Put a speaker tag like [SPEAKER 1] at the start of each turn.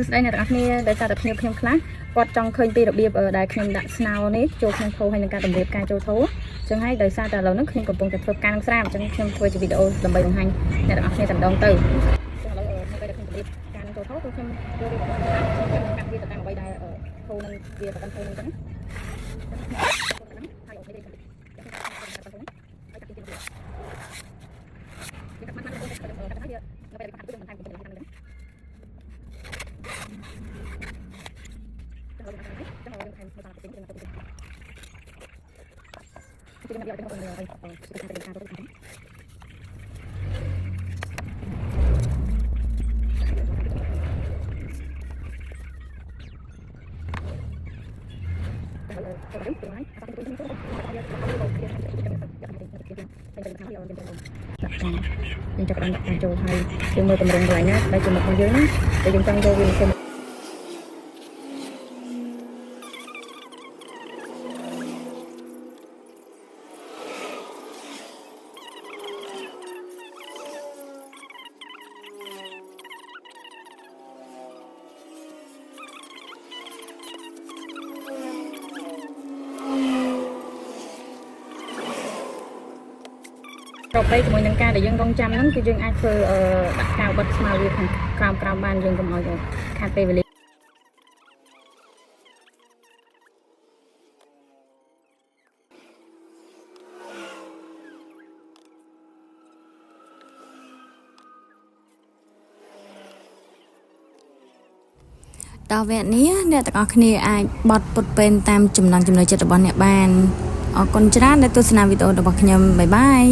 [SPEAKER 1] សួស្តីអ្នកទាំងអស់គ្នាដែលសារតែខ្ញុំខ្លះគាត់ចង់ឃើញពីរបៀបដែលខ្ញុំដាក់ស្នោនេះចូលក្នុងថូហើយនឹងការតម្រៀបការចូលថូអញ្ចឹងហើយដោយសារតែឥឡូវនេះខ្ញុំកំពុងតែធ្វើការនឹងស្រាអញ្ចឹងខ្ញុំធ្វើជាវីដេអូដើម្បីបង្ហាញអ្នកទាំងអស់គ្នាតែម្ដងទៅឥឡូវនៅពេលដែលខ្ញុំតម្រៀបការនឹងចូលថូគឺខ្ញុំចូលរៀបការកាត់វាទៅតាមអ្វីដែលថូនឹងវាទៅតាមថូនឹងអញ្ចឹងហើយអូខេទេយើងចាប់បានដាក់ការចូលហើយយើងមើលតម្រងកន្លែងណាដែលជាមុខរបស់យើងតែយើងចង់យកវាទៅប្របីជាមួយនឹងការដែលយើងរងចាំហ្នឹងគឺយើងអាចធ្វើដាក់កៅបិទស្មៅវាខាងក្រោមបានយើងកុំឲ្យខាតពេលវេលា
[SPEAKER 2] ដល់វគ្គនេះអ្នកទាំងអស់គ្នាអាចបត់ពុតពេនតាមចំណង់ចំណូលចិត្តរបស់អ្នកបានអរគុណច្រើនដែលទស្សនាវីដេអូរបស់ខ្ញុំបាយបាយ